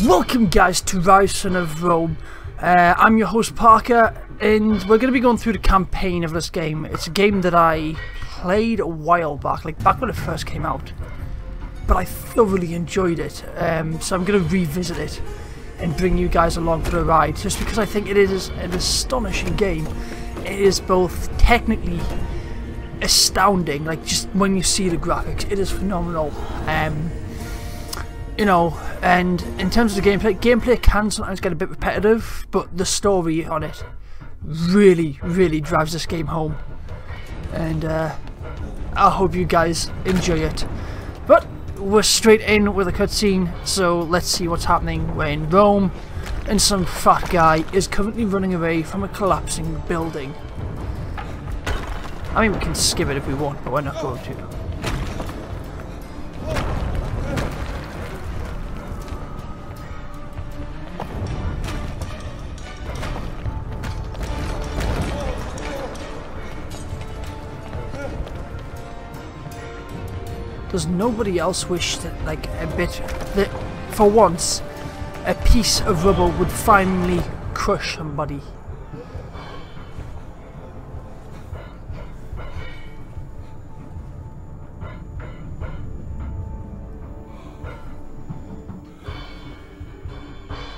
Welcome guys to Ryse, Son of Rome. I'm your host Parker, and we're going to be going through the campaign of this game. It's a game that I played a while back, like back when it first came out, but I thoroughly enjoyed it, so I'm going to revisit it and bring you guys along for the ride, just because I think it is an astonishing game. It is both technically astounding, like just when you see the graphics, it is phenomenal. You know, and in terms of the gameplay can sometimes get a bit repetitive, but the story on it really drives this game home, and I hope you guys enjoy it. But we're straight in with a cutscene, so let's see what's happening when Rome and some fat guy is currently running away from a collapsing building. I mean, we can skip it if we want, but we're not going to. Does nobody else wish that, like, that for once, a piece of rubble would finally crush somebody?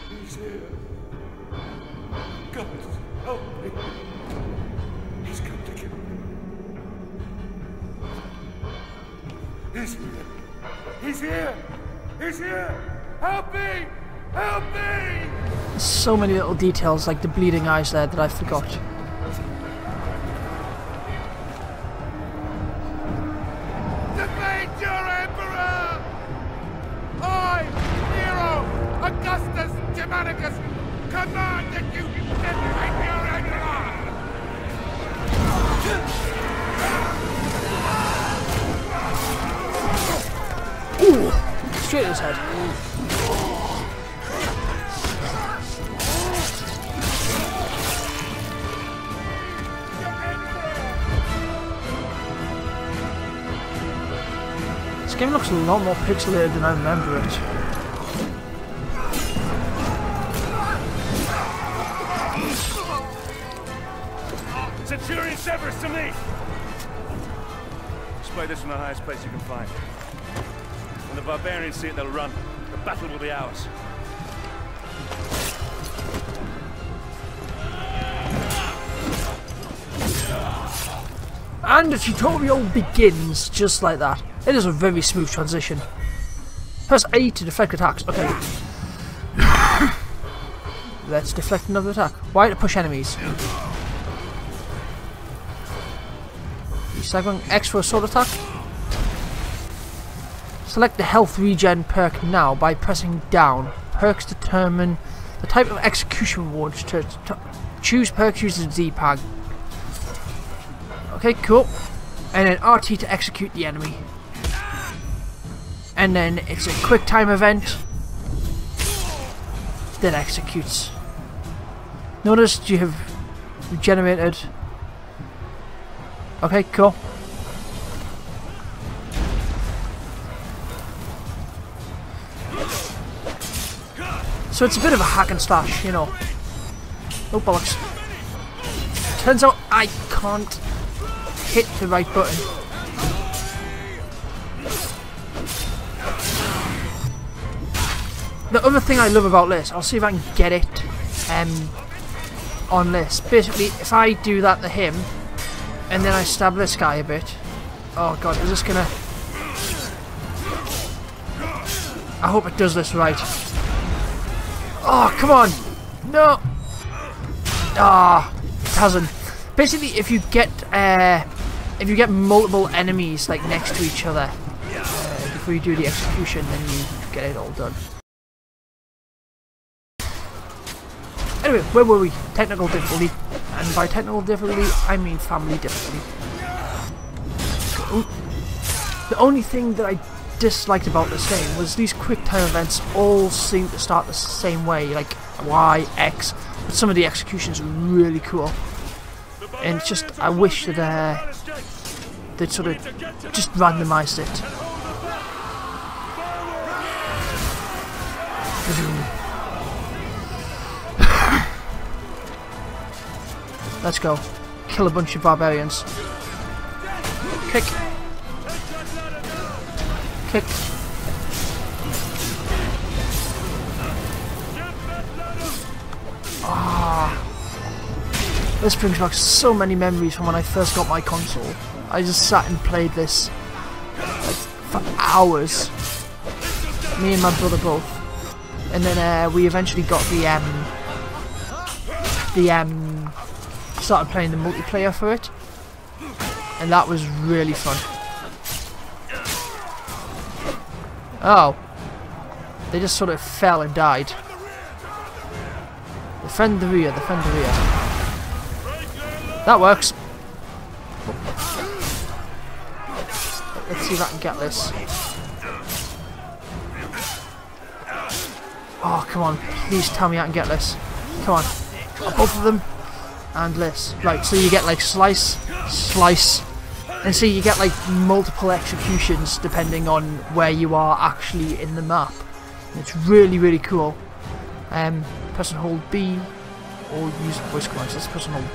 He's here. God, help me. He's come to kill me. He's here! He's here! He's here! Help me! Help me! So many little details, like the bleeding eyes there, that I forgot. Defeat your emperor! I, Nero, Augustus Germanicus, command that you defeat your emperor! Ooh! Straight in his head. This game looks a lot more pixelated than I remember it. Centurion Severus to me! Display this from the highest place you can find. When the barbarians see it, they'll run. The battle will be ours. And the tutorial begins just like that. It is a very smooth transition. Press A to deflect attacks. Okay. Let's deflect another attack. Y to push enemies. Second X for a sword attack. Select the health regen perk now by pressing down. Perks determine the type of execution rewards. To choose perks uses the D-pad. Okay, cool. And then RT to execute the enemy. And then it's a quick time event that executes. Notice you have regenerated. Okay, cool. So it's a bit of a hack and slash, you know. Oh bollocks. Turns out I can't hit the right button. The other thing I love about this, I'll see if I can get it on this. Basically, if I do that to him, and then I stab this guy a bit. Oh god, is this gonna... I hope it does this right. Oh, come on! No! Ah, it hasn't. Basically, if you get multiple enemies like next to each other before you do the execution, then you get it all done. Anyway, where were we? Technical difficulty. And by technical difficulty, I mean family difficulty. Ooh. The only thing that I disliked about this game was these quick time events all seem to start the same way, like Y, X, but some of the executions are really cool. And it's just, I wish that they'd sort of just randomised it. Let's go. Kill a bunch of barbarians. Kick. Kick. This brings back so many memories from when I first got my console. I just sat and played this like, for hours. Me and my brother both. And then we eventually got started playing the multiplayer for it. And that was really fun. Oh. They just sort of fell and died. Defend the rear, defend the rear. That works. Let's see if I can get this. Oh, come on. Please tell me I can get this. Come on. Both of them. And this. Right, so you get like slice, slice. And see, you get like multiple executions depending on where you are actually in the map. And it's really, really cool. Press and hold B. Or use voice commands. Let's press and hold.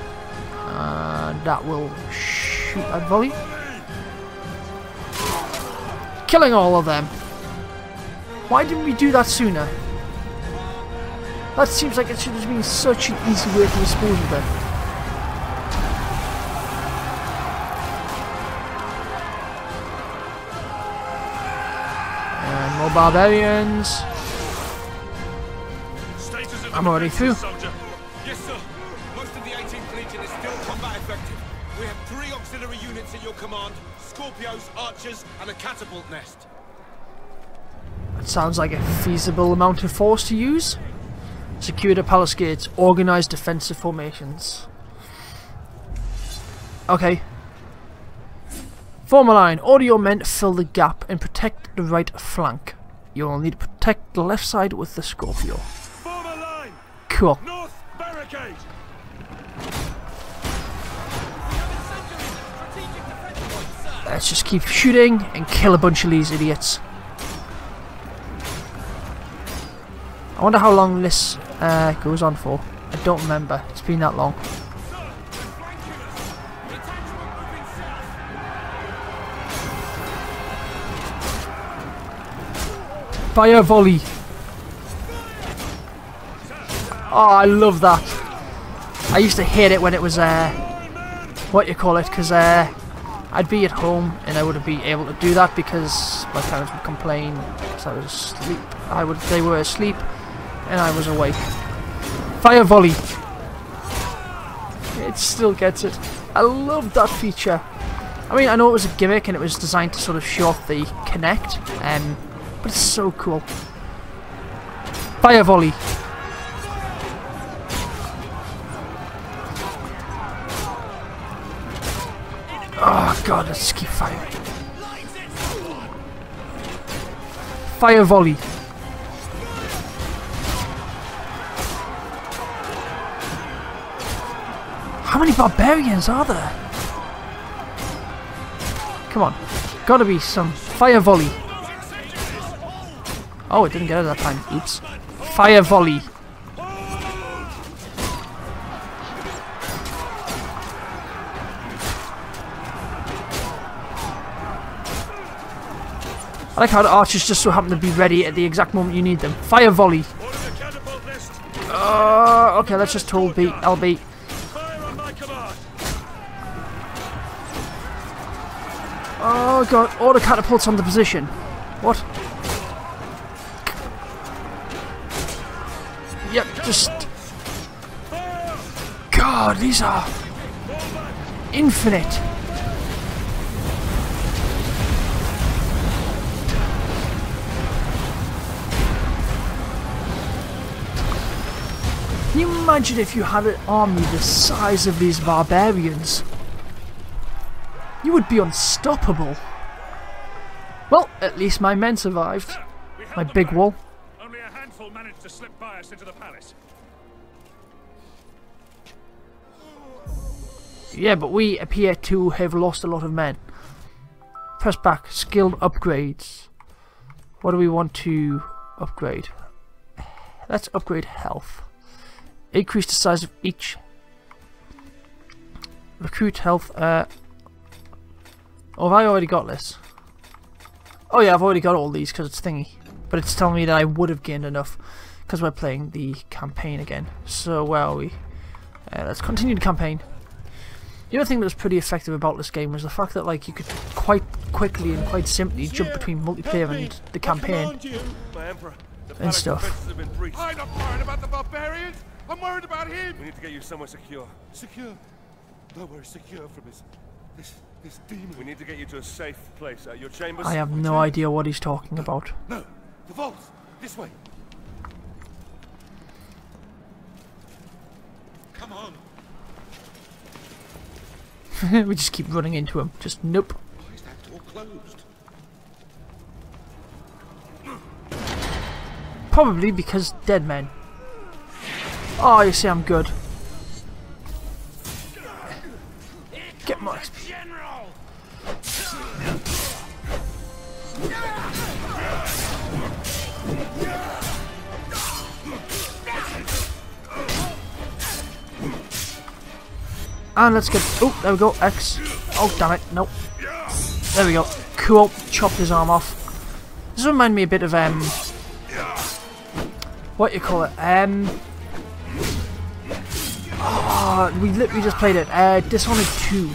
And that will shoot that volley. Killing all of them. Why didn't we do that sooner? That seems like it should have been such an easy way to dispose of them. And more barbarians. I'm already through. Yes, sir. Most of the 18th Legion is still combat effective. We have 3 auxiliary units at your command, Scorpios, Archers, and a catapult nest. That sounds like a feasible amount of force to use. Secure the palace gates. Organize defensive formations. Okay. Form a line. Order your men to fill the gap and protect the right flank. You will need to protect the left side with the Scorpio. Form a line. Cool. North barricade. Let's just keep shooting and kill a bunch of these idiots. I wonder how long this goes on for. I don't remember. It's been that long. Fire volley. Oh, I love that. I used to hate it when it was what you call it, because I'd be at home and I wouldn't be able to do that because my parents would complain because I was asleep. They were asleep and I was awake. Fire volley. It still gets it. I love that feature. I mean, I know it was a gimmick and it was designed to sort of show off the Kinect, but it's so cool. Fire volley. Oh god, let's keep firing. Fire volley. How many barbarians are there? Come on. Gotta be some fire volley. Oh, it didn't get it that time. Oops. Fire volley. I like how the archers just so happen to be ready at the exact moment you need them. Fire volley. Okay, let's just hold B, LB. Oh god, order catapults on the position. What? Yep, just... God, these are... infinite. Can you imagine if you had an army the size of these barbarians? You would be unstoppable. Well, at least my men survived. My big wall. Only a handful managed to slip by us into the palace. Yeah, but we appear to have lost a lot of men. Press back. Skilled upgrades. What do we want to upgrade? Let's upgrade health. Increase the size of each Recruit health. Oh, have I already got this? Oh yeah, I've already got all these because it's thingy. But it's telling me that I would have gained enough because we're playing the campaign again. So where are we? Let's continue the campaign. The other thing that was pretty effective about this game was the fact that like you could quite quickly and quite simply jump between multiplayer and the campaign and stuff. I'm not worried about the barbarians. I'm worried about him. We need to get you somewhere secure. Secure. Nowhere is secure from this demon. We need to get you to a safe place. Your chambers. I have no idea what he's talking about. No, the vaults. This way. Come on. We just keep running into him. Just nope. Why is that door closed? Probably because dead men. Oh, you see, I'm good. Get more XP. And let's get. Oh, there we go. X. Oh, damn it. Nope. There we go. Cool. Chopped his arm off. This reminds me a bit of what you call it? Oh, we literally just played it. Dishonored 2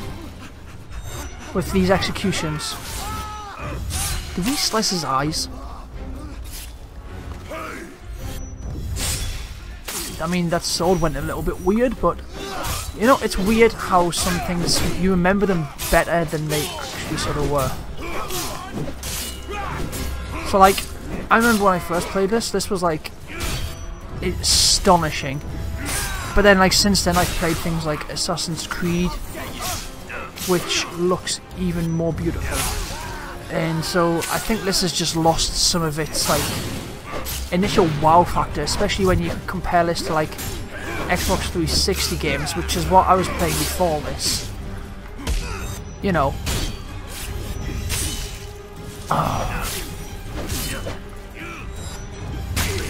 with these executions. Did we slice his eyes? I mean, that sword went a little bit weird, but you know, it's weird how some things you remember them better than they actually sort of were. So, like, I remember when I first played this. This was like astonishing. But then, like, since then, I've played things like Assassin's Creed, which looks even more beautiful. And so, I think this has just lost some of its, like, initial wow factor, especially when you compare this to, like, Xbox 360 games, which is what I was playing before this. You know.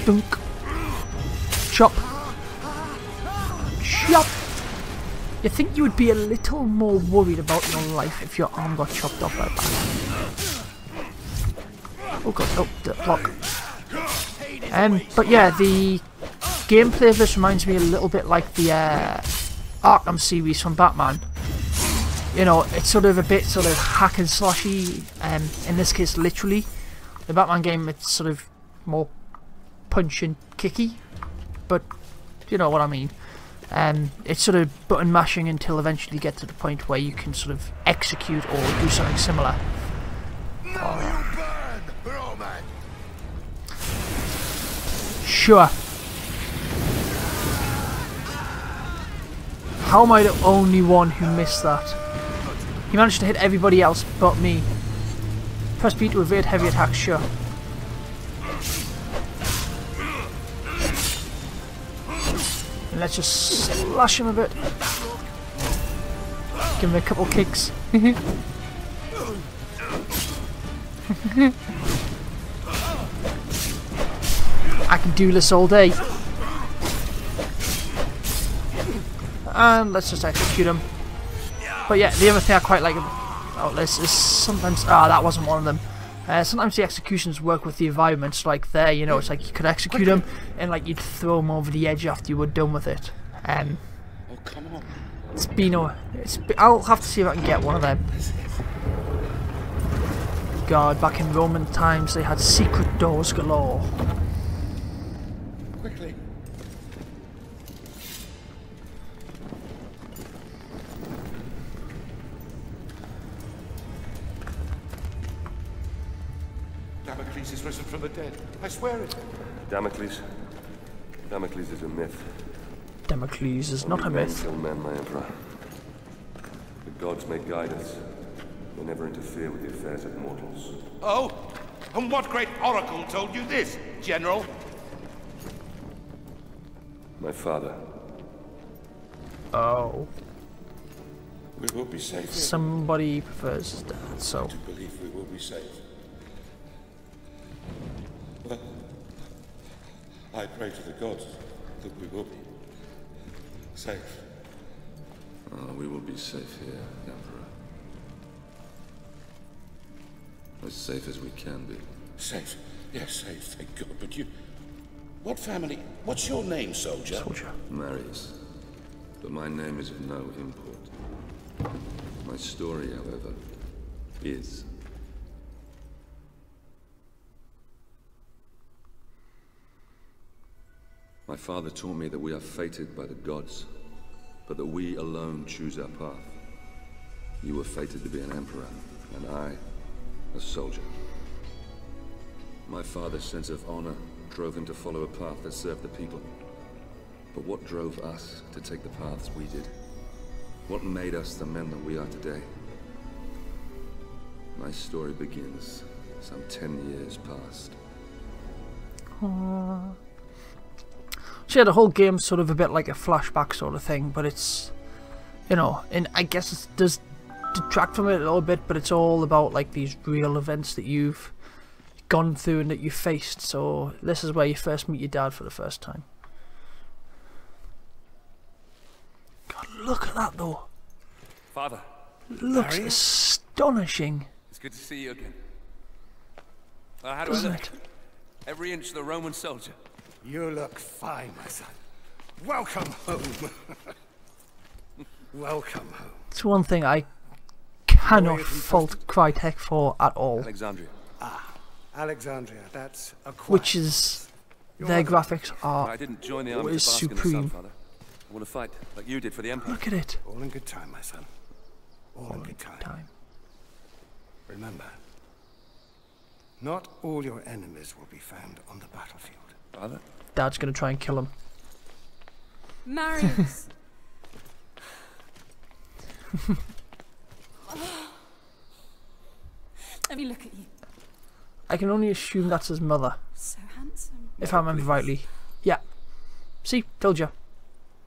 Dunk. Chop. Chop! You think you would be a little more worried about your life if your arm got chopped off like that. Oh god, oh, the block. But yeah, the gameplay of this reminds me a little bit like the Arkham series from Batman. You know, it's sort of a bit sort of hack and slashy, in this case literally. The Batman game, it's sort of more punch and kicky, but you know what I mean. It's sort of button mashing until eventually you get to the point where you can sort of execute or do something similar. Sure. How am I the only one who missed that? He managed to hit everybody else but me. Press B to evade heavy attacks, sure. And let's just slash him a bit. Give him a couple kicks. I can do this all day. And let's just execute him. But yeah, the other thing I quite like about this is sometimes... Ah, that wasn't one of them. Sometimes the executions work with the environments, like there, you know, it's like you could execute him and like you'd throw him over the edge after you were done with it. Oh, come on. I'll have to see if I can get one of them. God, back in Roman times they had secret doors galore. Quickly. Damocles is risen from the dead. I swear it. Damocles? Damocles is a myth. Damocles is not a myth. Men kill men, my emperor. The gods may guide us. They never interfere with the affairs of mortals. Oh? And what great oracle told you this, General? My father. Oh. We will be safe. Somebody prefers that, so. I do believe we will be safe. Well, I pray to the gods that we will be safe. We will be safe here, Emperor. As safe as we can be. Safe? Yes, safe, thank God. But you... What family... What's your name, soldier? Soldier. Marius. But my name is of no import. My story, however, is. My father taught me that we are fated by the gods, but that we alone choose our path. You were fated to be an emperor, and I, a soldier. My father's sense of honor drove him to follow a path that served the people. But what drove us to take the paths we did? What made us the men that we are today? My story begins some 10 years past. So yeah, the whole game's sort of a bit like a flashback sort of thing, but it's, you know, and I guess it does detract from it a little bit, but it's all about like these real events that you've gone through and that you faced. So this is where you first meet your dad for the first time. God, look at that though. Father. Looks astonishing. It's good to see you again. Well, how do Doesn't I look? it? Every inch of the Roman soldier. You look fine, my son. Welcome home. Welcome home. It's one thing I cannot fault Crytek for at all, Alexandria. Alexandria, that's a which is their graphics are I didn't join the army to always bask in the sun, supreme. Father. I want to fight like you did for the Empire. Look at it. all in good time, my son. All in good time. Time. Remember, not all your enemies will be found on the battlefield. Father? Dad's gonna try and kill him. Marius. Let me look at you. I can only assume that's his mother, So handsome. if I remember rightly. Yeah. See, told you.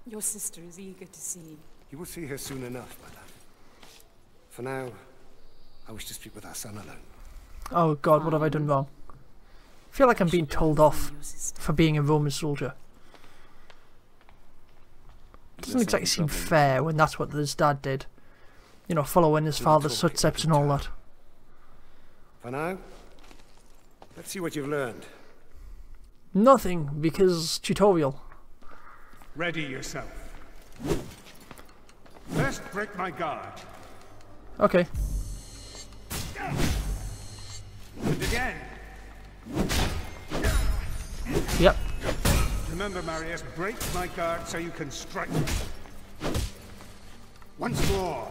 Your sister is eager to see you. You will see her soon enough, my love. For now, I wish to speak with our son alone. Oh God, what have I done wrong? I feel like I'm being told off Your sister. for being a Roman soldier. Doesn't exactly seem fair when that's what his dad did. You know, following his father's footsteps and all that. For now, let's see what you've learned. Nothing, because tutorial. Ready yourself. First, break my guard. Okay. And again. Yep. Remember, Marius, break my guard so you can strike me. Once more.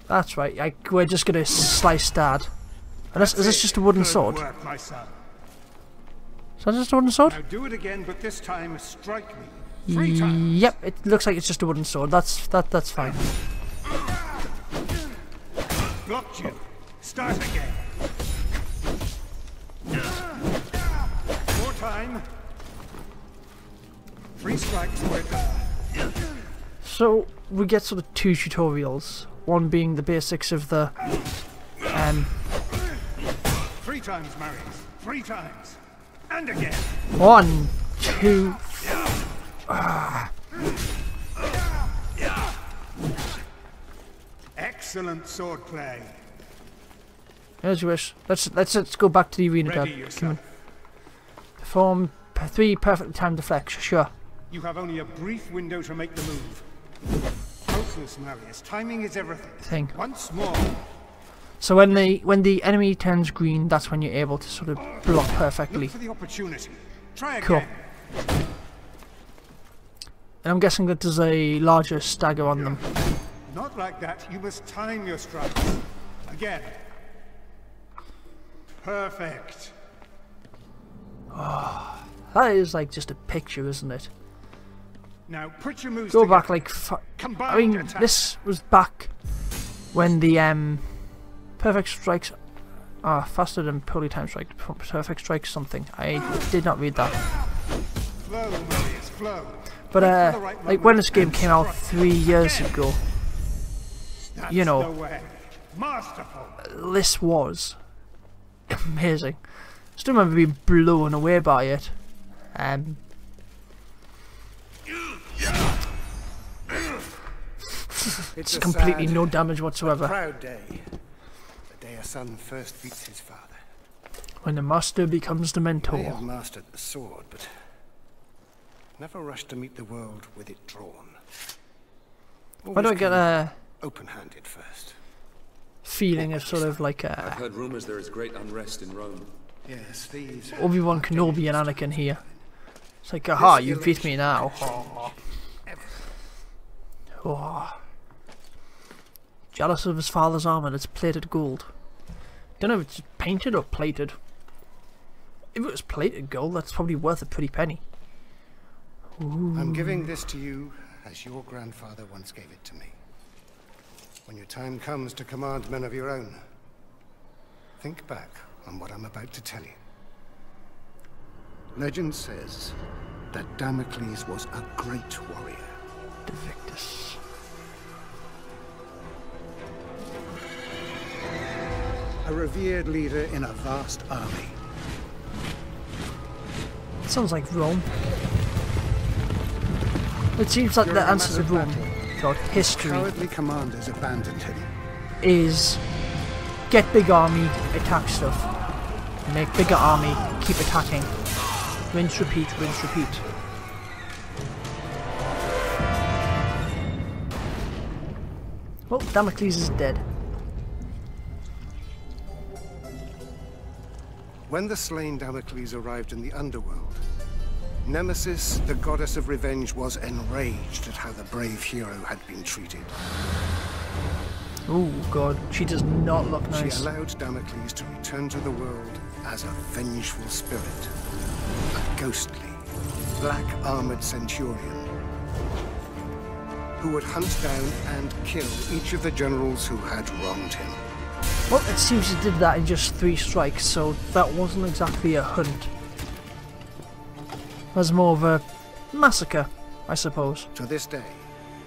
That's right. We're just gonna slice Dad. And is this just a wooden Good sword? work, my son. Is that just a wooden sword? Now do it again, but this time strike me. 3 times. Yep. It looks like it's just a wooden sword. That's fine. Blocked you. Start again. More time. 3 strikes, we're done. So we get sort of 2 tutorials. One being the basics of the 3 times, Marius. 3 times. And again. 1, 2. Excellent swordplay. As you wish. Let's go back to the arena, Ready Dad. Come on. yourself. Perform 3 perfectly timed deflects. Sure. You have only a brief window to make the move. Focus, Marius. Timing is everything. Thing. Once more. So when the enemy turns green, that's when you're able to sort of block perfectly. Look for the opportunity. Try again. Cool. And I'm guessing that there's a larger stagger on them. Not like that. You must time your strikes. Again. Perfect. That is like just a picture, isn't it? Now put your moves Go together. back like I Combined mean, attack. this was back when the perfect strikes are faster than poorly timed strike. Perfect strikes something. I did not read that. Flow, Marius, flow. But Wait for the right like moment when this game and came out strike. 3 years Again. ago, That's you know, the way. Masterful. this was amazing. Still remember being blown away by it. It's completely no damage whatsoever. Proud day. The day a son first beats his father. When the master becomes the He may mentor. have mastered the sword, but never rushed to meet the world with it drawn. Why do I get a open-handed first? feeling of sort of like I've a heard rumors there is great unrest in Rome. Yes, these. Obi-Wan Kenobi and Anakin here. It's like, aha, you beat me now. Oh. Jealous of his father's armor that's plated gold. Don't know if it's painted or plated. If it was plated gold, that's probably worth a pretty penny. Ooh. I'm giving this to you as your grandfather once gave it to me. When your time comes to command men of your own, think back on what I'm about to tell you. Legend says that Damocles was a great warrior. The Victus. A revered leader in a vast army. Sounds like Rome. It seems like the answer to Rome, God, history, Cowardly commanders abandoned him. is get big army, attack stuff. Make bigger army, keep attacking. Rinse, repeat, rinse, repeat. Well, Damocles is dead. When the slain Damocles arrived in the underworld, Nemesis, the goddess of revenge, was enraged at how the brave hero had been treated. Oh god, she does not look nice. She allowed Damocles to return to the world as a vengeful spirit. A ghostly, black-armored centurion who would hunt down and kill each of the generals who had wronged him. Well, it seems he did that in just 3 strikes, so that wasn't exactly a hunt. It was more of a massacre, I suppose. To this day,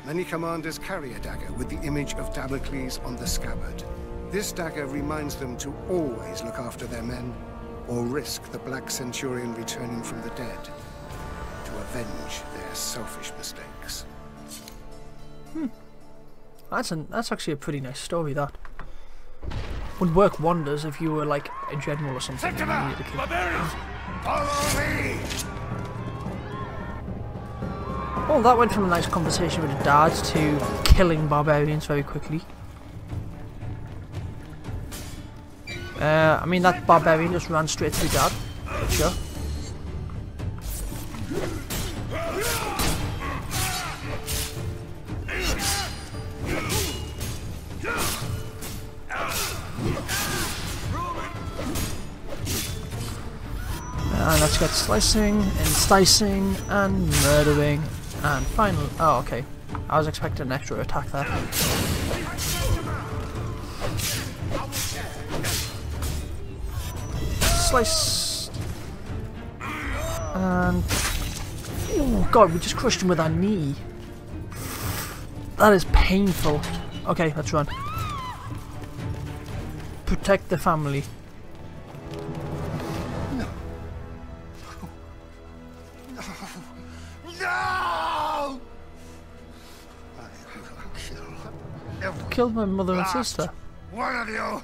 many commanders carry a dagger with the image of Damocles on the scabbard. This dagger reminds them to always look after their men, or risk the Black Centurion returning from the dead to avenge their selfish mistakes. That's actually a pretty nice story, that. Would work wonders if you were like a general or something. And you needed to kill. Barbarians! Follow me! Well, that went from a nice conversation with the dad to killing barbarians very quickly. I mean, that barbarian just ran straight through dad. But sure. And let's get slicing and slicing and murdering and finally. Oh, okay. I was expecting an extra attack there. Slice. And. Oh god, we just crushed him with our knee. That is painful. Okay, let's run. Protect the family. No! Killed my mother and sister. One of you!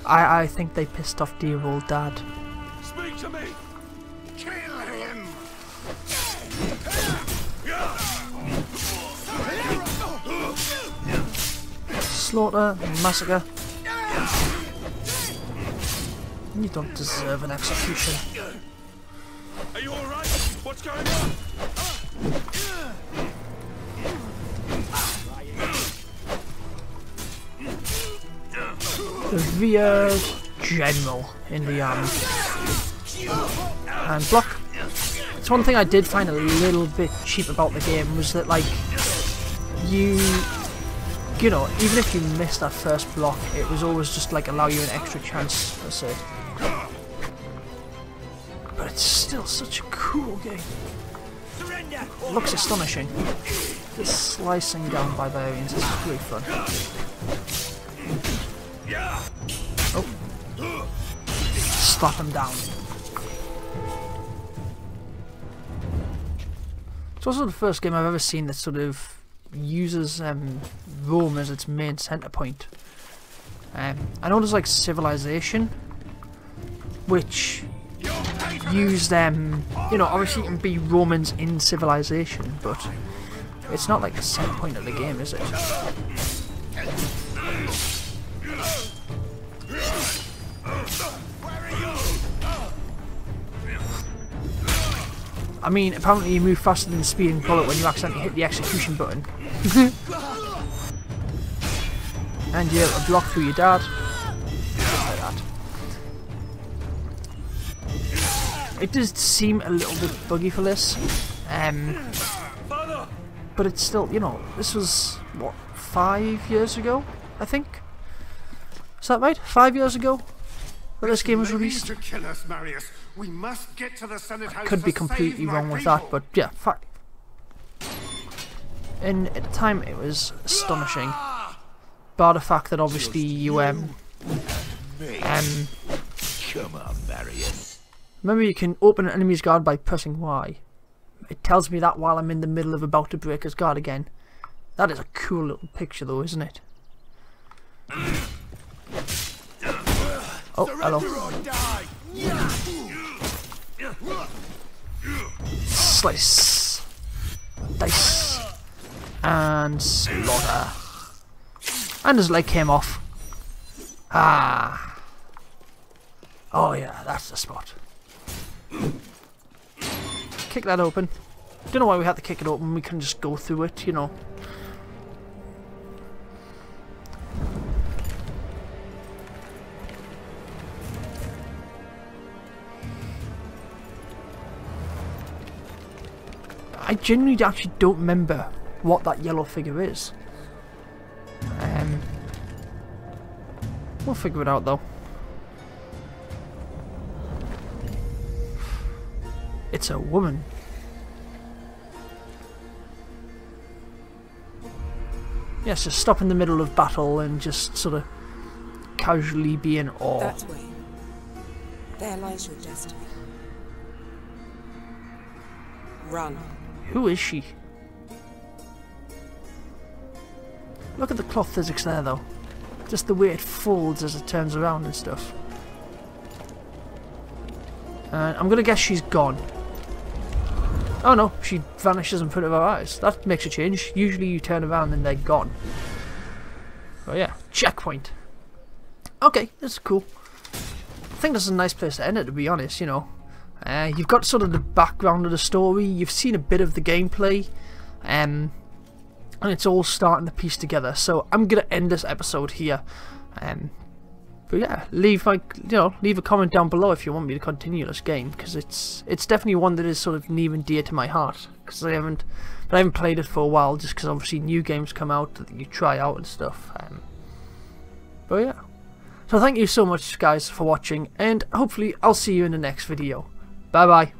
I think they pissed off dear old dad. Speak to me! Kill him! Slaughter, massacre. You don't deserve an execution. Are you alright? What's going on? Revered general in the army. And block. It's one thing I did find a little bit cheap about the game was that, like, you know, even if you missed that first block, it was always just like allow you an extra chance per se. But it's still such a cool game. It looks astonishing. This slicing down barbarians is great fun. Oh. Slap him down. It's also the first game I've ever seen that sort of uses Rome as its main centre point. I know there's like Civilization, which use them, you know, obviously you can be Romans in Civilization, but it's not like the centre point of the game, is it? I mean, apparently you move faster than the speeding bullet when you accidentally hit the execution button. And you're able to block through your dad. Just like that. It does seem a little bit buggy for this. But it's still, you know, this was, what, 5 years ago, I think? Is that right? 5 years ago that this game was released? To kill us, Marius. We must get to the Senate House. Could be completely wrong with that, but yeah, fact. And at the time it was astonishing. Bar the fact that obviously you come on, Marius. Remember, you can open an enemy's guard by pressing Y. It tells me that while I'm in the middle of about to break his guard again. That is a cool little picture though, isn't it? Oh, hello. Slice. Dice. And slaughter. And his leg came off. Ah. Oh yeah, that's the spot. Kick that open. Don't know why we had to kick it open. We can just go through it, you know. I genuinely actually don't remember what that yellow figure is. We'll figure it out though. It's a woman. Yes, just stop in the middle of battle and just sort of casually be in awe. That way. There lies your destiny. Run. Who is she? Look at the cloth physics there though. Just the way it folds as it turns around and stuff. And I'm gonna guess she's gone. Oh no, she vanishes in front of our eyes. That makes a change. Usually you turn around and they're gone. Oh yeah, checkpoint. Okay, this is cool. I think this is a nice place to end it, to be honest, you know. You've got sort of the background of the story, you've seen a bit of the gameplay, and it's all starting to piece together. So I'm gonna end this episode here. But yeah, leave a comment down below if you want me to continue this game, because it's definitely one that is sort of near and dear to my heart. Because I haven't played it for a while, just because obviously new games come out that you try out and stuff. But yeah, so thank you so much guys for watching, and hopefully I'll see you in the next video. Bye bye.